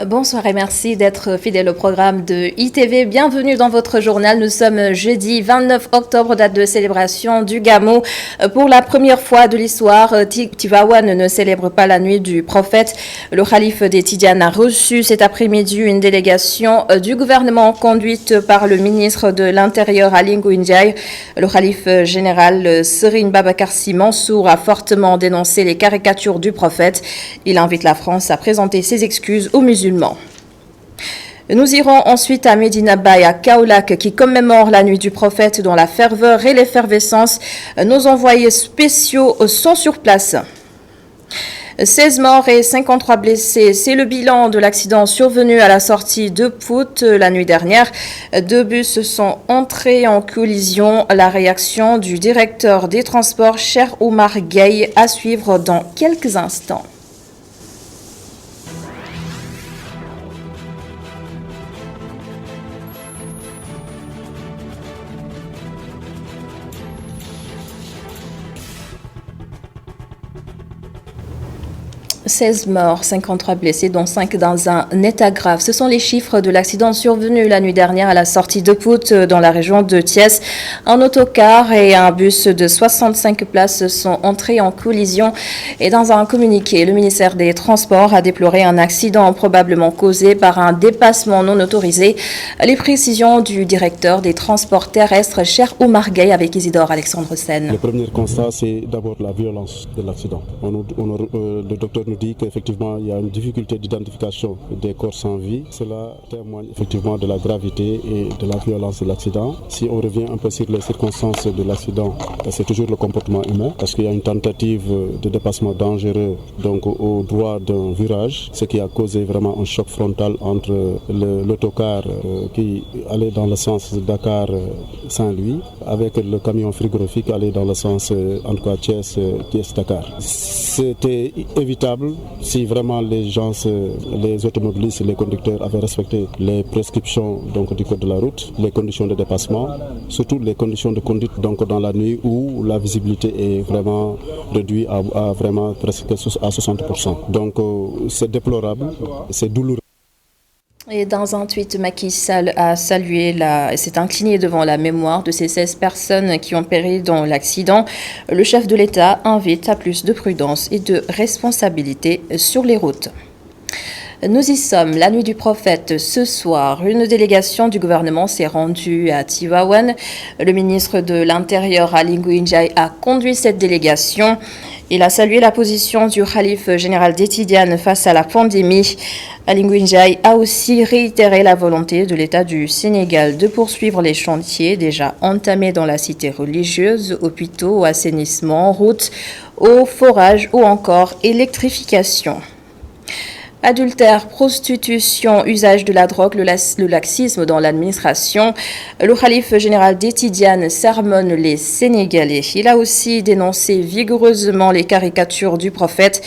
Bonsoir et merci d'être fidèle au programme de ITV. Bienvenue dans votre journal. Nous sommes jeudi 29 octobre, date de célébration du Gamou. Pour la première fois de l'histoire, Tivaouane ne célèbre pas la nuit du prophète. Le calife des Tidianes a reçu cet après-midi une délégation du gouvernement conduite par le ministre de l'Intérieur Ali Ngouille Ndiaye. Le calife général Serigne Babacar Sy Mansour a fortement dénoncé les caricatures du prophète. Il invite la France à présenter ses excuses aux musulmans. Nous irons ensuite à Medina Baye, à Kaolack, qui commémore la nuit du prophète dans la ferveur et l'effervescence. Nos envoyés spéciaux sont sur place. 16 morts et 53 blessés, c'est le bilan de l'accident survenu à la sortie de Pout la nuit dernière. 2 bus sont entrés en collision. La réaction du directeur des transports, Cheikh Oumar Gueye, à suivre dans quelques instants. « 16 morts, 53 blessés, dont 5 dans un état grave. Ce sont les chiffres de l'accident survenu la nuit dernière à la sortie de Pout dans la région de Thiès. Un autocar et un bus de 65 places sont entrés en collision. Et dans un communiqué, le ministère des Transports a déploré un accident probablement causé par un dépassement non autorisé. Les précisions du directeur des transports terrestres, Cheikh Oumar Gueye, avec Isidore Alexandre Sen. Le premier constat, c'est d'abord la violence de l'accident. Le docteur nous dit qu'effectivement il y a une difficulté d'identification des corps sans vie. Cela témoigne effectivement de la gravité et de la violence de l'accident. Si on revient un peu sur les circonstances de l'accident, c'est toujours le comportement humain parce qu'il y a une tentative de dépassement dangereux donc au droit d'un virage, ce qui a causé vraiment un choc frontal entre l'autocar qui allait dans le sens Dakar-Saint-Louis avec le camion frigorifique allait dans le sens en tout cas Thiès-Dakar. C'était évitable si vraiment les automobilistes, les conducteurs avaient respecté les prescriptions donc, du code de la route, les conditions de dépassement, surtout les conditions de conduite donc, dans la nuit où la visibilité est vraiment réduite à vraiment presque à 60%. Donc c'est déplorable, c'est douloureux. Et dans un tweet, Macky Sall a salué s'est incliné devant la mémoire de ces 16 personnes qui ont péri dans l'accident. Le chef de l'État invite à plus de prudence et de responsabilité sur les routes. Nous y sommes, la nuit du prophète. Ce soir, une délégation du gouvernement s'est rendue à Tivaouane. Le ministre de l'Intérieur, Ali Ngouille Ndiaye, a conduit cette délégation. Il a salué la position du calife général des Tidianes face à la pandémie. Ali Ngouille Ndiaye a aussi réitéré la volonté de l'État du Sénégal de poursuivre les chantiers déjà entamés dans la cité religieuse, hôpitaux, assainissement, routes, eau, forage ou encore électrification. Adultère, prostitution, usage de la drogue, le laxisme dans l'administration. Le calife général des Tidianes sermonne les Sénégalais. Il a aussi dénoncé vigoureusement les caricatures du prophète.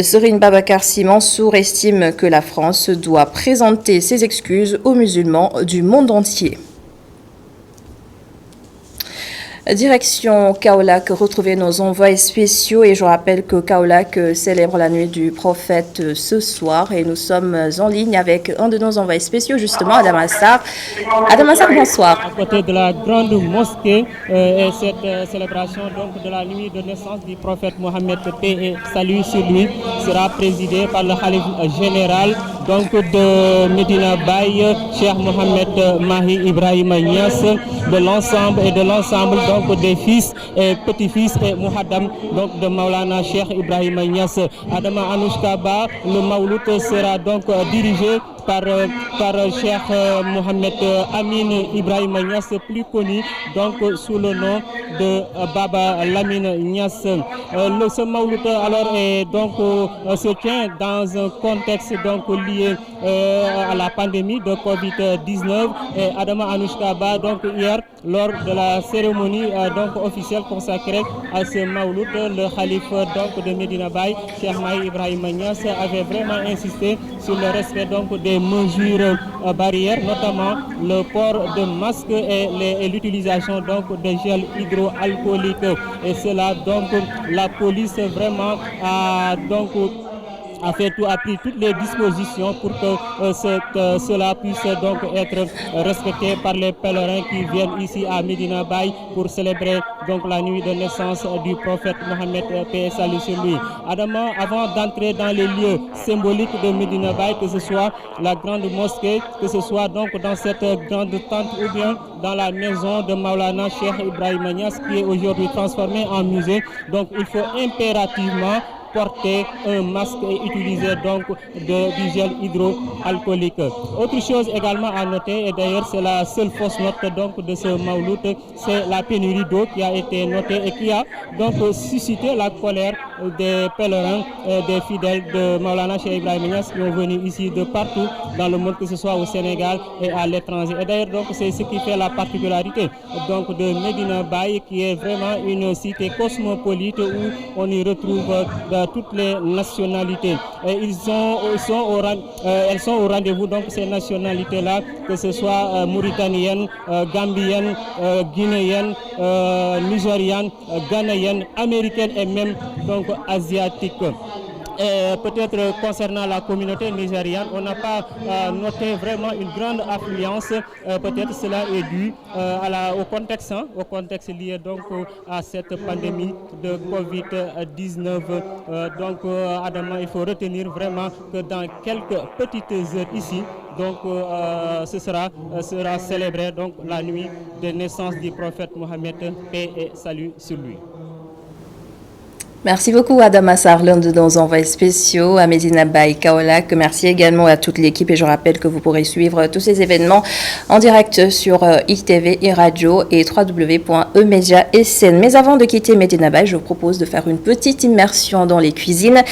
Serigne Babacar Sy Mansour estime que la France doit présenter ses excuses aux musulmans du monde entier. Direction Kaolack, retrouvez nos envoyés spéciaux et je rappelle que Kaolack célèbre la nuit du prophète ce soir et nous sommes en ligne avec un de nos envoyés spéciaux justement, Adam Assar. Adam Assar, bonsoir. À côté de la grande mosquée, et cette célébration donc de la nuit de naissance du prophète Mohammed, paix et salut sur lui, sera présidée par le khalife général donc de Medina Baye, Cheikh Mohamed Mahi Ibrahima Niass, de l'ensemble donc des fils et petits-fils et Muhaddam donc de Maulana Cheikh Ibrahima Niass. Adama Anouchka Ba, le Mawlud sera donc dirigé par Cheikh Mohamed Amin Ibrahima Niass, plus connu donc sous le nom de Baba Lamine Niass. Ce Mawlud alors est donc se tient dans un contexte donc lié à la pandémie de Covid-19 et Adama Anouchka Ba donc hier lors de la cérémonie donc officielle consacrée à ce Mawlud, le khalife donc de Medina Baye, Cheikh Mahi Ibrahima Niass, avait vraiment insisté sur le respect donc des mesures barrières, notamment le port de masques et l'utilisation donc de gel hydroalcoolique. Et cela donc la police vraiment a donc a pris toutes les dispositions pour que cela puisse donc être respecté par les pèlerins qui viennent ici à Medina Baye pour célébrer donc la nuit de naissance du prophète Mohammed, paix et salut sur lui. Adama, avant d'entrer dans les lieux symboliques de Medina Baye, que ce soit la grande mosquée, que ce soit donc dans cette grande tente ou bien dans la maison de Maulana Cheikh Ibrahim Niass qui est aujourd'hui transformée en musée, donc il faut impérativement porter un masque et utiliser donc du gel hydroalcoolique. Autre chose également à noter, et d'ailleurs c'est la seule fausse note donc de ce Mawlud, c'est la pénurie d'eau qui a été notée et qui a donc suscité la colère des pèlerins et des fidèles de Maulana Cheikh Ibrahim Niass qui ont venu ici de partout dans le monde, que ce soit au Sénégal et à l'étranger. Et d'ailleurs donc c'est ce qui fait la particularité donc de Medina Baye, qui est vraiment une cité cosmopolite où on y retrouve toutes les nationalités. Et elles sont au rendez-vous, donc ces nationalités-là, que ce soit mauritanienne, gambienne, guinéenne, nigérienne, ghanéenne, américaine et même donc asiatique. Peut-être concernant la communauté nigériane, on n'a pas noté vraiment une grande affluence. Peut-être cela est dû au contexte lié donc à cette pandémie de Covid-19. Donc, Adama, il faut retenir vraiment que dans quelques petites heures ici, donc, ce sera célébré donc la nuit de naissance du prophète Mohammed, paix et salut sur lui. Merci beaucoup Adama Sarr, l'un de nos envoyés spéciaux à Medina Baye Kaolack. Merci également à toute l'équipe et je rappelle que vous pourrez suivre tous ces événements en direct sur ITV, iRadio et www.emedia.sn. Mais avant de quitter Medina Baye, je vous propose de faire une petite immersion dans les cuisines.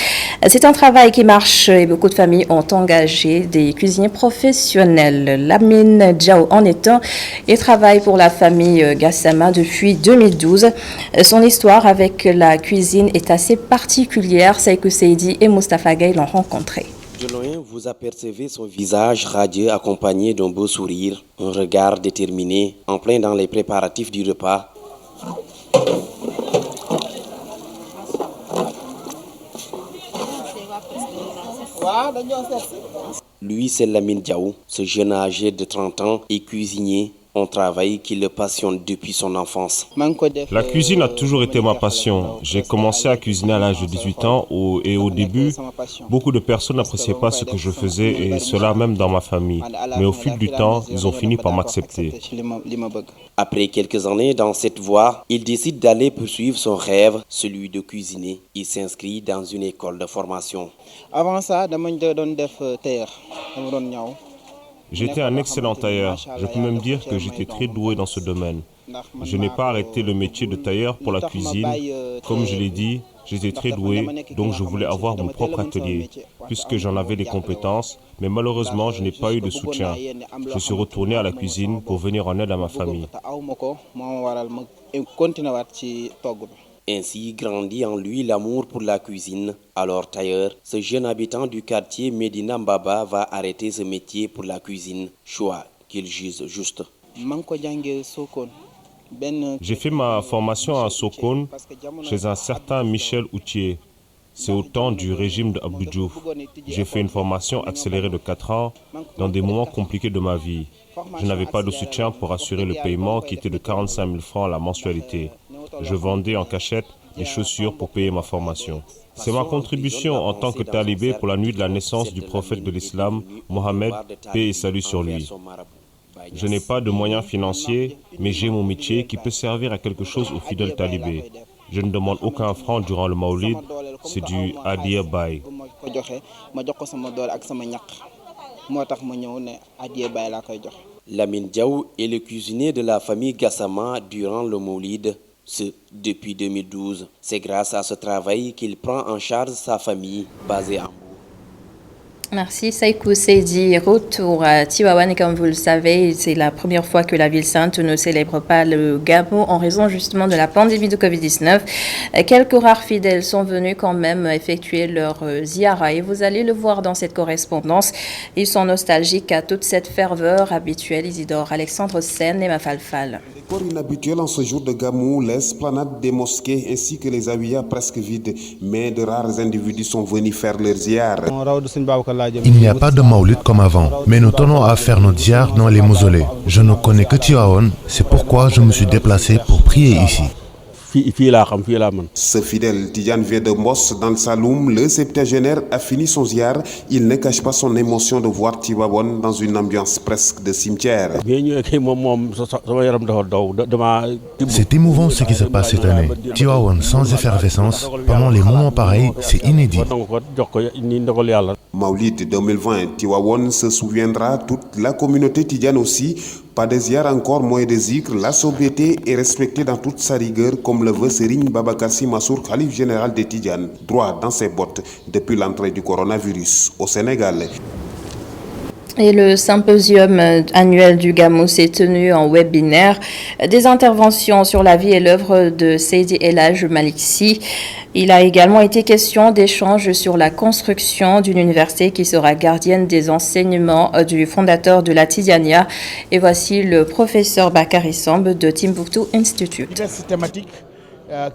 C'est un travail qui marche et beaucoup de familles ont engagé des cuisiniers professionnels. Lamine Diao en est un et travaille pour la famille Gassama depuis 2012. Son histoire avec la cuisine est assez particulière. Seikou Seydi et Mustafa Gaye l'ont rencontré. De loin, vous apercevez son visage radieux accompagné d'un beau sourire, un regard déterminé, en plein dans les préparatifs du repas. Lui, c'est Lamine Diaw, ce jeune âgé de 30 ans et cuisinier. Un travail qui le passionne depuis son enfance. La cuisine a toujours été ma passion. J'ai commencé à cuisiner à l'âge de 18 ans et au début, beaucoup de personnes n'appréciaient pas ce que je faisais et cela même dans ma famille. Mais au fil du temps, ils ont fini par m'accepter. Après quelques années dans cette voie, il décide d'aller poursuivre son rêve, celui de cuisiner. Il s'inscrit dans une école de formation. Avant ça, j'étais un excellent tailleur. Je peux même dire que j'étais très doué dans ce domaine. Je n'ai pas arrêté le métier de tailleur pour la cuisine. Comme je l'ai dit, j'étais très doué, donc je voulais avoir mon propre atelier, puisque j'en avais les compétences, mais malheureusement, je n'ai pas eu de soutien. Je suis retourné à la cuisine pour venir en aide à ma famille. Ainsi grandit en lui l'amour pour la cuisine. Alors tailleur, ce jeune habitant du quartier Medina Mbaba va arrêter ce métier pour la cuisine, choix qu'il juge juste. J'ai fait ma formation à Sokone chez un certain Michel Outier. C'est au temps du régime de Abdou Diouf. J'ai fait une formation accélérée de 4 ans dans des moments compliqués de ma vie. Je n'avais pas de soutien pour assurer le paiement qui était de 45 000 francs à la mensualité. Je vendais en cachette des chaussures pour payer ma formation. C'est ma contribution en tant que talibé pour la nuit de la naissance du prophète de l'islam, Mohammed, paix et salut sur lui. Je n'ai pas de moyens financiers, mais j'ai mon métier qui peut servir à quelque chose aux fidèles talibés. Je ne demande aucun franc durant le Maulid, c'est du Adiya Baye. Lamine Diaw est le cuisinier de la famille Gassama durant le Maulid, depuis 2012. C'est grâce à ce travail qu'il prend en charge sa famille basée en Merci Seikou Seydi. Retour à Tivaouane et comme vous le savez, c'est la première fois que la ville sainte ne célèbre pas le Gamou en raison justement de la pandémie de Covid-19. Quelques rares fidèles sont venus quand même effectuer leur ziara et vous allez le voir dans cette correspondance. Ils sont nostalgiques à toute cette ferveur habituelle. Isidore Alexandre Sen et Mafalfal. Port inhabituel en ce jour de Gamou, l'esplanade des mosquées ainsi que les awiyas presque vides, mais de rares individus sont venus faire leur ziar. Il n'y a pas de maoulit comme avant, mais nous tenons à faire notre ziar dans les mausolées. Je ne connais que Tivaouane, c'est pourquoi je me suis déplacé pour prier ici. Ce fidèle Tidiane vient de Moss dans le Saloum. Le septuagénaire a fini son ziar. Il ne cache pas son émotion de voir Tivaouane dans une ambiance presque de cimetière. C'est émouvant ce qui se passe cette année. Tivaouane sans effervescence, pendant les moments pareils, c'est inédit. Maulid 2020, Tivaouane se souviendra, toute la communauté tidiane aussi. Pas de ziar encore, moins de zikr. La sobriété est respectée dans toute sa rigueur, comme le veut Serigne Babacar Sy Mansour, khalife général des Tidianes, droit dans ses bottes depuis l'entrée du coronavirus au Sénégal. Et le symposium annuel du Gamou s'est tenu en webinaire. Des interventions sur la vie et l'œuvre de Seydi El Hadj Malick Sy. Il a également été question d'échanges sur la construction d'une université qui sera gardienne des enseignements du fondateur de la Tidjania. Et voici le professeur Bakary Samb de Timbuktu Institute. Diverses thématiques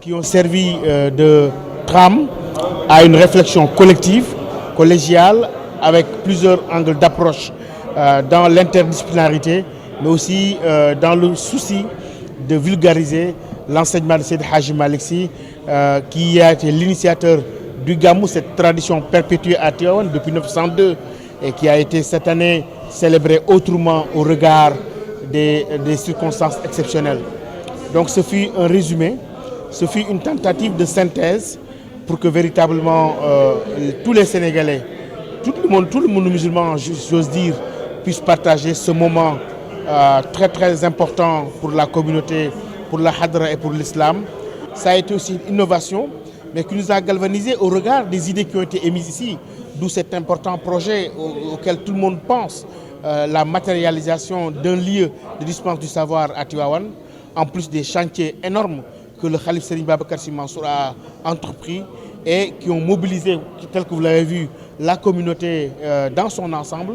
qui ont servi de trame à une réflexion collective, collégiale, avec plusieurs angles d'approche dans l'interdisciplinarité, mais aussi dans le souci de vulgariser l'enseignement de Seydi Hadji Malick Sy, qui a été l'initiateur du Gamou, cette tradition perpétuée à Tivaouane depuis 1902 et qui a été cette année célébrée autrement au regard des circonstances exceptionnelles. Donc ce fut un résumé, ce fut une tentative de synthèse pour que véritablement tous les Sénégalais, tout le monde musulman, j'ose dire, puisse partager ce moment très très important pour la communauté, pour la Hadra et pour l'islam. Ça a été aussi une innovation, mais qui nous a galvanisés au regard des idées qui ont été émises ici, d'où cet important projet auquel tout le monde pense, la matérialisation d'un lieu de dispense du savoir à Tivaouane, en plus des chantiers énormes que le Khalife Serigne Babacar Sy Mansour a entrepris et qui ont mobilisé, tel que vous l'avez vu, la communauté dans son ensemble,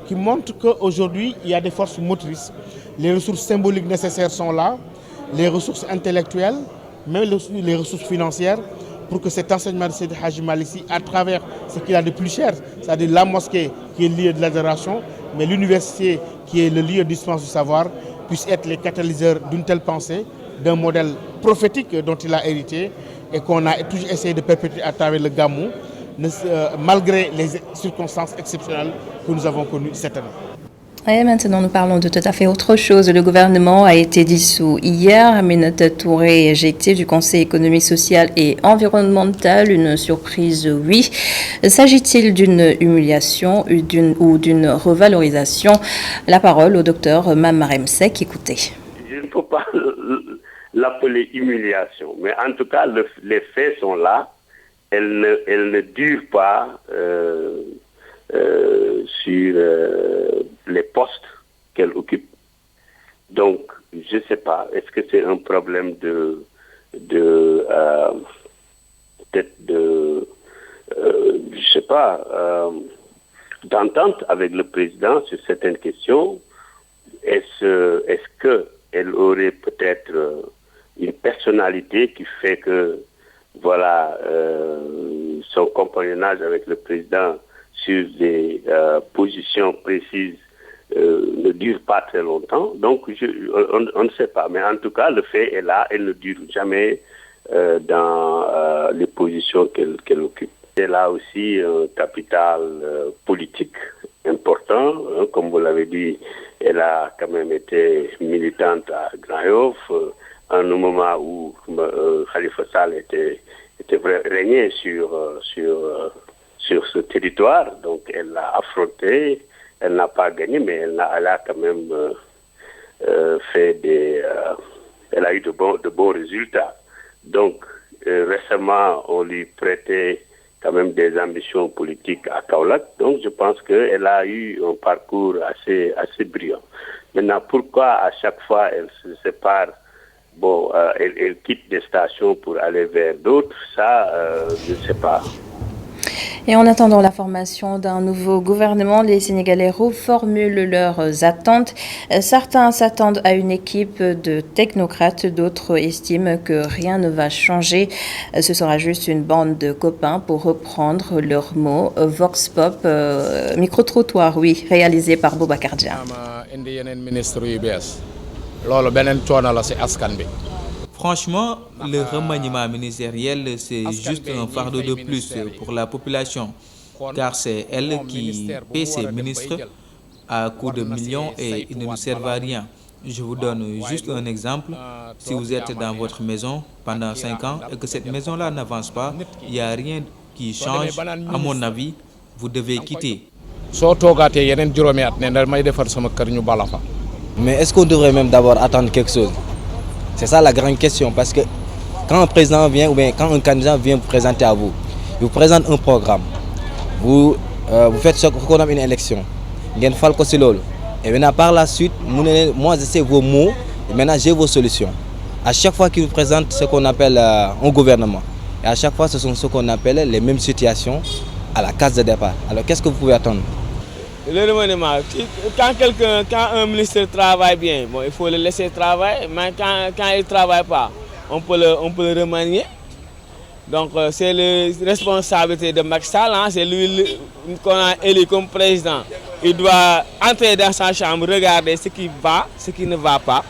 qui montre qu'aujourd'hui, il y a des forces motrices. Les ressources symboliques nécessaires sont là, les ressources intellectuelles, même les ressources financières, pour que cet enseignement de Seydi Hadji Malick Sy, à travers ce qu'il a de plus cher, c'est-à-dire la mosquée qui est le lieu de l'adoration, mais l'université qui est le lieu de dispense du savoir, puisse être les catalyseurs d'une telle pensée, d'un modèle prophétique dont il a hérité et qu'on a toujours essayé de perpétuer à travers le Gamou, malgré les circonstances exceptionnelles que nous avons connues cette année. Et maintenant, nous parlons de tout à fait autre chose. Le gouvernement a été dissous hier. Aminata Touré est éjectée du Conseil économique, social et environnemental. Une surprise, oui. S'agit-il d'une humiliation ou d'une revalorisation? La parole au docteur Mamarem Seck. Écoutez. Je ne peux pas l'appeler humiliation, mais en tout cas, les faits sont là. Elle ne dure pas sur les postes qu'elle occupe. Donc, je ne sais pas, est-ce que c'est un problème d'entente avec le président sur certaines questions? Est-ce qu'elle aurait peut-être une personnalité qui fait que, voilà, son compagnonnage avec le président sur des positions précises ne dure pas très longtemps. Donc, on ne sait pas. Mais en tout cas, le fait est là. Elle ne dure jamais dans les positions qu'elle occupe. C'est là aussi un capital politique important. Hein, comme vous l'avez dit, elle a quand même été militante à Grand-Yoff, à un moment où Khalifa Sall était régné sur ce territoire. Donc elle l'a affronté, elle n'a pas gagné, mais elle a quand même elle a eu de bons résultats. Donc récemment, on lui prêtait quand même des ambitions politiques à Kaolack. Donc je pense qu'elle a eu un parcours assez brillant. Maintenant, pourquoi à chaque fois elle se sépare? Bon, elle quitte des stations pour aller vers d'autres, ça, je ne sais pas. Et en attendant la formation d'un nouveau gouvernement, les Sénégalais reformulent leurs attentes. Certains s'attendent à une équipe de technocrates, d'autres estiment que rien ne va changer. Ce sera juste une bande de copains, pour reprendre leurs mots. Vox Pop, micro-trottoir, oui, réalisé par Boubacar Dia. Franchement, le remaniement ministériel, c'est juste un fardeau de plus pour la population, car c'est elle qui paie ses ministres à coups de millions et ils ne nous servent à rien. Je vous donne juste un exemple. Si vous êtes dans votre maison pendant 5 ans et que cette maison-là n'avance pas, il n'y a rien qui change, à mon avis, vous devez quitter. Mais est-ce qu'on devrait même d'abord attendre quelque chose? C'est ça la grande question, parce que quand un président vient ou bien quand un candidat vient vous présenter à vous, il vous présente un programme, vous faites ce qu'on appelle une élection, et maintenant par la suite, moi je sais vos mots, et maintenant j'ai vos solutions. À chaque fois qu'il vous présente ce qu'on appelle un gouvernement, et à chaque fois ce sont ce qu'on appelle les mêmes situations à la case de départ. Alors qu'est-ce que vous pouvez attendre? Le remaniement, quand un ministre travaille bien, bon, il faut le laisser travailler, mais quand il ne travaille pas, on peut le remanier. Donc c'est la responsabilité de Macky Sall, hein, c'est lui qu'on a élu comme président. Il doit entrer dans sa chambre, regarder ce qui va, ce qui ne va pas,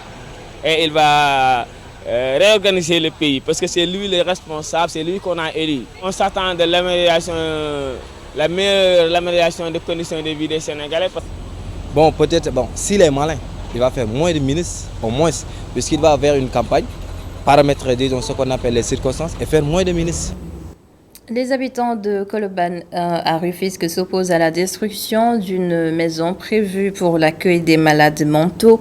et il va réorganiser le pays, parce que c'est lui le responsable, c'est lui qu'on a élu. On s'attend de l'amélioration des conditions de vie des Sénégalais. Bon, peut-être, s'il est malin, il va faire moins de ministres, au moins, puisqu'il va vers une campagne, paramétrer, disons, ce qu'on appelle les circonstances, et faire moins de ministres. Les habitants de Koloban à Rufisque s'opposent à la destruction d'une maison prévue pour l'accueil des malades mentaux.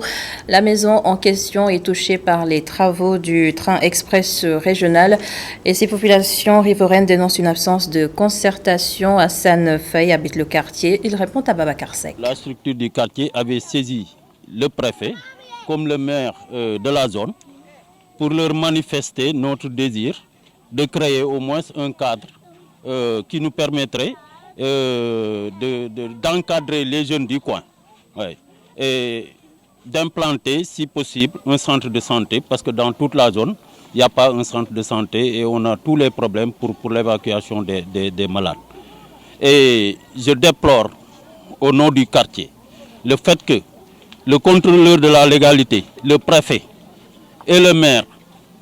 La maison en question est touchée par les travaux du train express régional et ces populations riveraines dénoncent une absence de concertation. Hassan Faye habite le quartier. Il répond à Babacar Seck. La structure du quartier avait saisi le préfet comme le maire de la zone pour leur manifester notre désir de créer au moins un cadre qui nous permettrait d'encadrer les jeunes du coin, et d'implanter, si possible, un centre de santé, parce que dans toute la zone, il n'y a pas un centre de santé et on a tous les problèmes pour l'évacuation des malades. Et je déplore, au nom du quartier, le fait que le contrôleur de la légalité, le préfet et le maire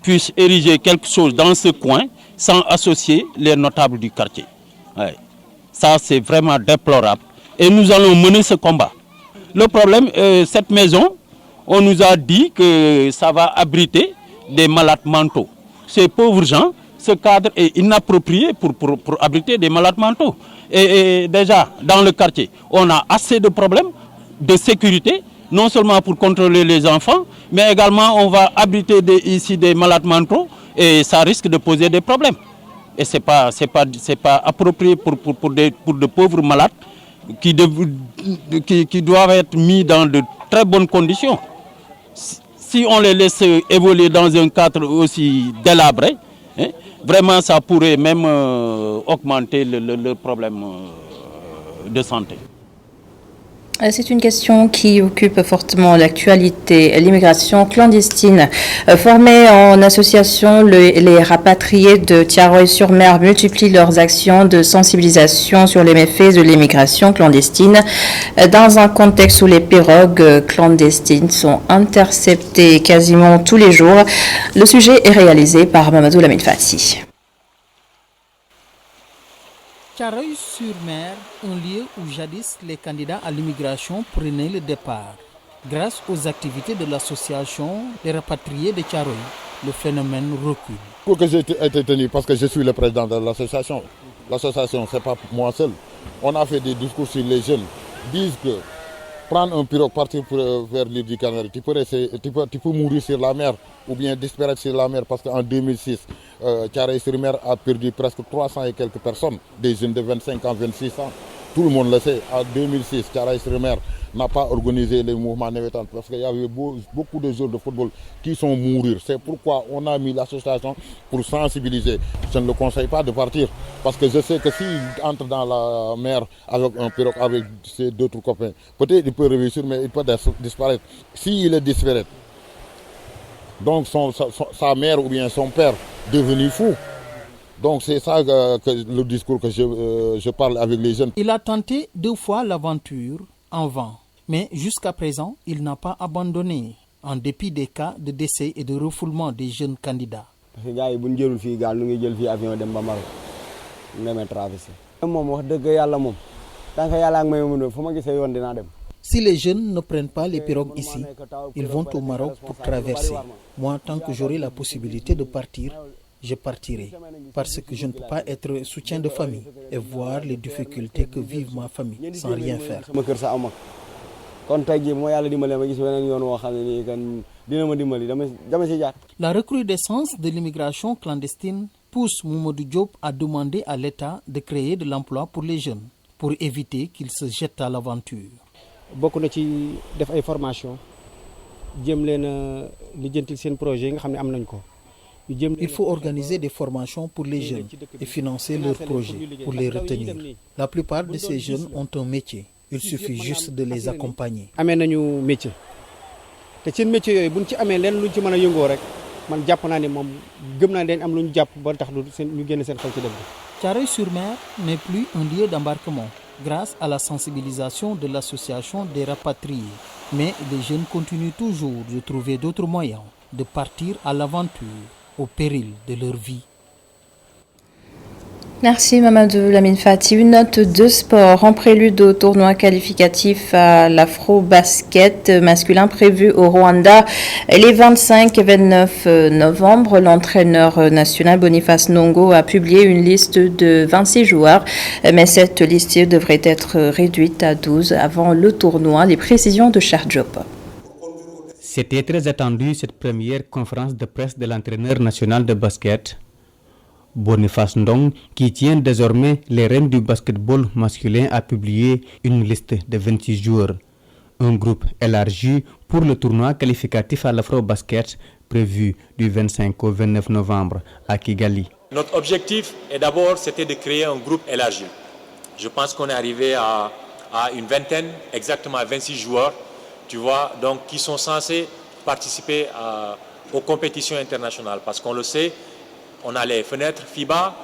puissent ériger quelque chose dans ce coin sans associer les notables du quartier. Ça, c'est vraiment déplorable. Et nous allons mener ce combat. Le problème, cette maison, on nous a dit que ça va abriter des malades mentaux. Ces pauvres gens, ce cadre est inapproprié pour abriter des malades mentaux. Et déjà, dans le quartier, on a assez de problèmes de sécurité, non seulement pour contrôler les enfants, mais également on va abriter ici des malades mentaux et ça risque de poser des problèmes. Et ce n'est pas approprié pour de pauvres malades qui doivent être mis dans de très bonnes conditions. Si on les laisse évoluer dans un cadre aussi délabré, vraiment ça pourrait même augmenter le problème de santé. C'est une question qui occupe fortement l'actualité. L'immigration clandestine. Formés en association, les rapatriés de Thiaroye-sur-Mer multiplient leurs actions de sensibilisation sur les méfaits de l'immigration clandestine dans un contexte où les pirogues clandestines sont interceptées quasiment tous les jours. Le sujet est réalisé par Mamadou Lamine Fati. Thiaroye-sur-Mer, un lieu où jadis les candidats à l'immigration prenaient le départ. Grâce aux activités de l'association des rapatriés de Thiaroye, le phénomène recule. Pourquoi j'ai été tenu? Parce que je suis le président de l'association. L'association, ce n'est pas moi seul. On a fait des discours sur les jeunes. Disent que prendre un pirogue, partir vers l'île du Canari, tu peux mourir sur la mer ou bien disparaître sur la mer parce qu'en 2006, Thiaroye-sur-Mer a perdu presque 300 et quelques personnes, des jeunes de 25 ans, 26 ans. Tout le monde le sait. En 2006, Thiaroye-sur-Mer n'a pas organisé les mouvements navétanes parce qu'il y avait beaucoup de joueurs de football qui sont morts. C'est pourquoi on a mis l'association pour sensibiliser. Je ne le conseille pas de partir parce que je sais que s'il entre dans la mer avec un pirogue, avec ses d'autres copains, peut-être il peut réussir, mais il peut disparaître. S'il est disparaît, donc sa mère ou bien son père devenu fou. Donc c'est ça que le discours que je parle avec les jeunes. Il a tenté 2 fois l'aventure en vain, mais jusqu'à présent, il n'a pas abandonné, en dépit des cas de décès et de refoulement des jeunes candidats. Parce que gars yi bu ñu jëlul fii gaal ñu ngi jël fii avion dem ba Maroc ñu demee traversé. moom wax dëgg yàlla moom tant que yàlla ak may mën fu ma gisee yoon dinaa dem. Si les jeunes ne prennent pas les pirogues ici, ils vont au Maroc pour traverser. Moi, tant que j'aurai la possibilité de partir, je partirai. Parce que je ne peux pas être soutien de famille et voir les difficultés que vive ma famille sans rien faire. La recrudescence de l'immigration clandestine pousse Mamadou Diop à demander à l'État de créer de l'emploi pour les jeunes, pour éviter qu'ils se jettent à l'aventure. Beaucoup de def ay formation jëm leen lijjantil seen projet yi nga xam ne am nañ ko. Il faut organiser des formations pour les jeunes et financer leurs projets pour les retenir. La plupart de ces jeunes ont un métier. Il suffit juste de les accompagner. Amé nañu métier. Té seen métier yoy buñ ci amé lén luñ ci mëna yëngo rek man japp na ni mom gëm na dañ am luñ japp ba tax ñu génn seen xel ci def. Thiaroye-sur-Mer n'est plus un lieu d'embarquement grâce à la sensibilisation de l'association des rapatriés. Mais les jeunes continuent toujours de trouver d'autres moyens de partir à l'aventure au péril de leur vie. Merci Mamadou Lamine Fati. Une note de sport en prélude au tournoi qualificatif à l'Afro-Basket masculin prévu au Rwanda les 25 et 29 novembre. L'entraîneur national Boniface Nongo a publié une liste de 26 joueurs, mais cette liste devrait être réduite à 12 avant le tournoi. Les précisions de Cheikh Diop. C'était très attendu cette première conférence de presse de l'entraîneur national de basket, Boniface Ndong, qui tient désormais les rênes du basketball masculin, a publié une liste de 26 joueurs. Un groupe élargi pour le tournoi qualificatif à l'Afro-Basket prévu du 25 au 29 novembre à Kigali. Notre objectif est d'abord c'était de créer un groupe élargi. Je pense qu'on est arrivé à une vingtaine, exactement à 26 joueurs, tu vois, donc qui sont censés participer aux compétitions internationales. Parce qu'on le sait, on a les fenêtres FIBA,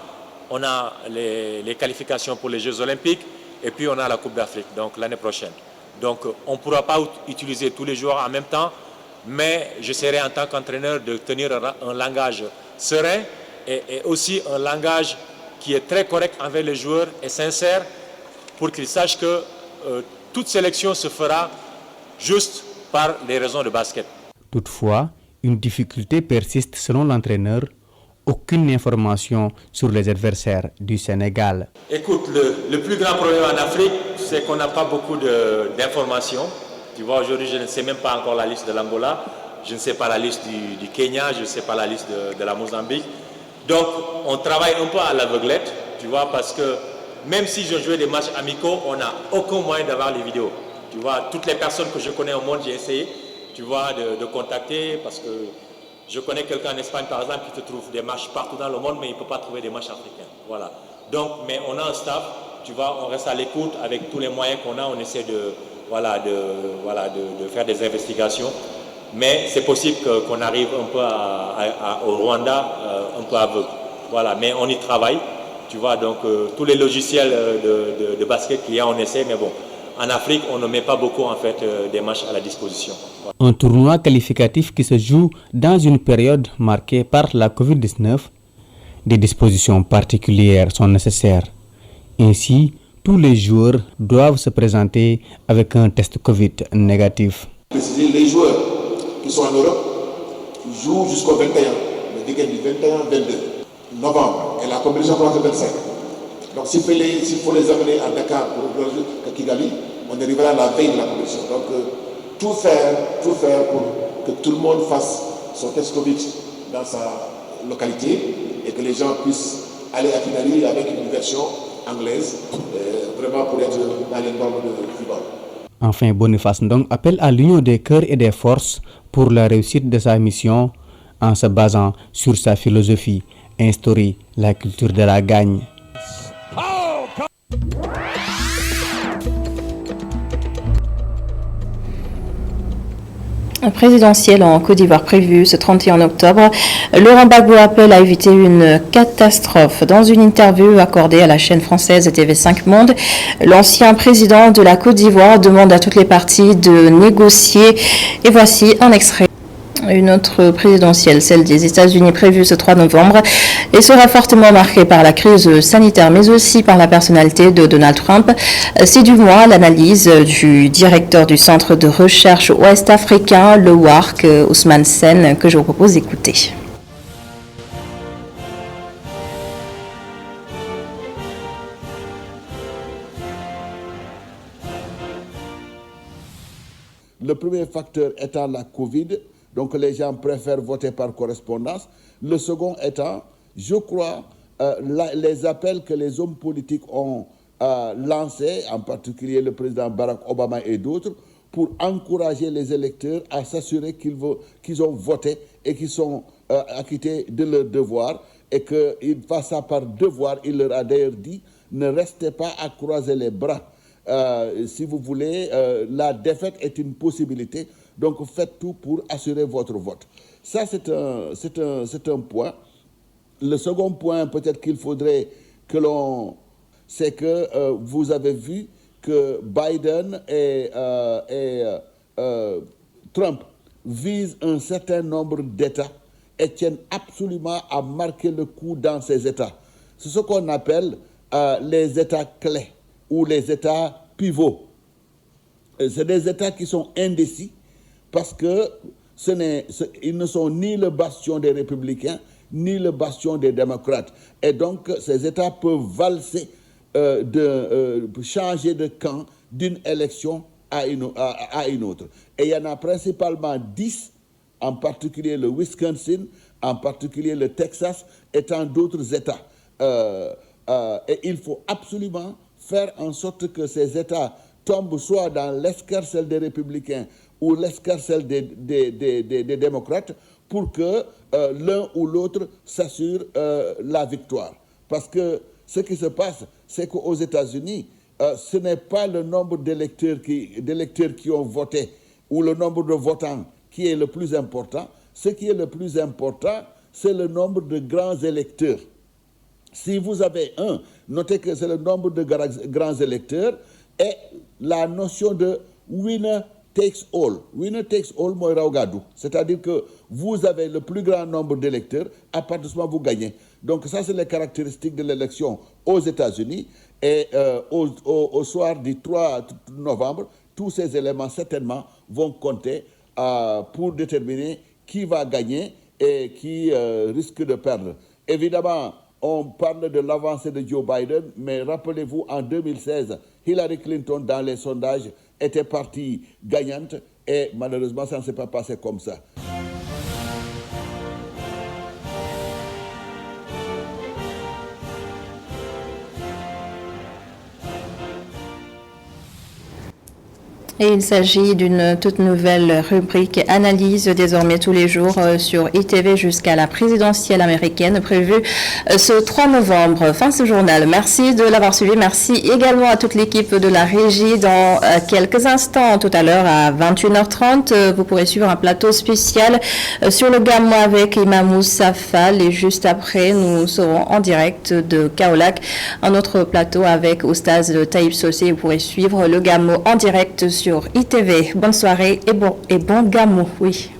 on a les qualifications pour les Jeux Olympiques et puis on a la Coupe d'Afrique, donc l'année prochaine. Donc on ne pourra pas utiliser tous les joueurs en même temps, mais j'essaierai en tant qu'entraîneur de tenir un langage serein et aussi un langage qui est très correct envers les joueurs et sincère pour qu'ils sachent que toute sélection se fera juste par les raisons de basket. Toutefois, une difficulté persiste selon l'entraîneur. Aucune information sur les adversaires du Sénégal. Écoute, le plus grand problème en Afrique, c'est qu'on n'a pas beaucoup d'informations. Tu vois, aujourd'hui, je ne sais même pas encore la liste de l'Angola, je ne sais pas la liste du Kenya, je ne sais pas la liste de la Mozambique. Donc, on travaille un peu à l'aveuglette, tu vois, parce que même si je jouais des matchs amicaux, on n'a aucun moyen d'avoir les vidéos. Tu vois, toutes les personnes que je connais au monde, j'ai essayé, tu vois, de contacter, parce que je connais quelqu'un en Espagne, par exemple, qui te trouve des matchs partout dans le monde, mais il ne peut pas trouver des matchs africains. Voilà. Donc, mais on a un staff, tu vois, on reste à l'écoute avec tous les moyens qu'on a, on essaie de faire des investigations. Mais c'est possible qu'on arrive un peu au Rwanda, un peu aveugle. Voilà, mais on y travaille, tu vois, donc tous les logiciels de basket qu'il y a, on essaie, mais bon. En Afrique, on ne met pas beaucoup en fait des matchs à la disposition. Un tournoi qualificatif qui se joue dans une période marquée par la Covid-19. Des dispositions particulières sont nécessaires. Ainsi, tous les joueurs doivent se présenter avec un test Covid négatif. Les joueurs qui sont en Europe jouent jusqu'au 21, le week-end du 21-22 novembre, et la compétition commence le 25. Donc s'il faut les amener à Dakar pour Kigali, on arrivera à la veille de la compétition. Donc tout faire pour que tout le monde fasse son test Covid dans sa localité et que les gens puissent aller à Kigali avec une version anglaise. vraiment pour être dans les normes de football. Enfin, Boniface Ndong appelle à l'union des cœurs et des forces pour la réussite de sa mission en se basant sur sa philosophie, instaurer la culture de la gagne. Présidentielle en Côte d'Ivoire prévue ce 31 octobre, Laurent Gbagbo appelle à éviter une catastrophe. Dans une interview accordée à la chaîne française TV5 Monde, l'ancien président de la Côte d'Ivoire demande à toutes les parties de négocier. Et voici un extrait. Une autre présidentielle, celle des États-Unis prévue ce 3 novembre, et sera fortement marquée par la crise sanitaire, mais aussi par la personnalité de Donald Trump. C'est du moins l'analyse du directeur du Centre de recherche ouest-africain, le WARC, Ousmane Sen, que je vous propose d'écouter. Le premier facteur étant la Covid. Donc les gens préfèrent voter par correspondance. Le second étant, je crois, les appels que les hommes politiques ont lancés, en particulier le président Barack Obama et d'autres, pour encourager les électeurs à s'assurer qu'ils ont voté et qu'ils sont acquittés de leur devoir et qu'ils fassent ça par devoir. Il leur a d'ailleurs dit, ne restez pas à croiser les bras. Si vous voulez, la défaite est une possibilité. Donc faites tout pour assurer votre vote. Ça, c'est un point. Le second point, peut-être qu'il faudrait que l'on... C'est que vous avez vu que Biden et Trump visent un certain nombre d'États et tiennent absolument à marquer le coup dans ces États. C'est ce qu'on appelle les États clés ou les États pivots. C'est des États qui sont indécis, parce que ils ne sont ni le bastion des républicains, ni le bastion des démocrates. Et donc, ces États peuvent valser, changer de camp d'une élection à une autre. Et il y en a principalement 10, en particulier le Wisconsin, en particulier le Texas, et tant d'autres États. Et il faut absolument faire en sorte que ces États tombent soit dans l'escarcelle des républicains ou l'escarcelle des démocrates pour que l'un ou l'autre s'assure la victoire. Parce que ce qui se passe, c'est qu'aux États-Unis, ce n'est pas le nombre d'électeurs qui ont voté ou le nombre de votants qui est le plus important. Ce qui est le plus important, c'est le nombre de grands électeurs. Si vous avez notez que c'est le nombre de grands électeurs et la notion de winner takes all. Winner takes all, moi, Raogadou. C'est-à-dire que vous avez le plus grand nombre d'électeurs, à partir de ce moment, vous gagnez. Donc ça, c'est les caractéristiques de l'élection aux États-Unis. Et au soir du 3 novembre, tous ces éléments, certainement, vont compter pour déterminer qui va gagner et qui risque de perdre. Évidemment, on parle de l'avancée de Joe Biden, mais rappelez-vous, en 2016, Hillary Clinton, dans les sondages, était partie gagnante et malheureusement, ça ne s'est pas passé comme ça. Et il s'agit d'une toute nouvelle rubrique analyse désormais tous les jours sur ITV jusqu'à la présidentielle américaine prévue ce 3 novembre. Fin de ce journal. Merci de l'avoir suivi. Merci également à toute l'équipe de la régie. Dans quelques instants, tout à l'heure à 21h30, vous pourrez suivre un plateau spécial sur le Gamou avec Imam Moussa Fall. Et juste après, nous serons en direct de Kaolack. Un autre plateau avec Oustaz Taïb Sosé. Vous pourrez suivre le Gamou en direct sur ITV. Bonne soirée et bon Gamou, oui.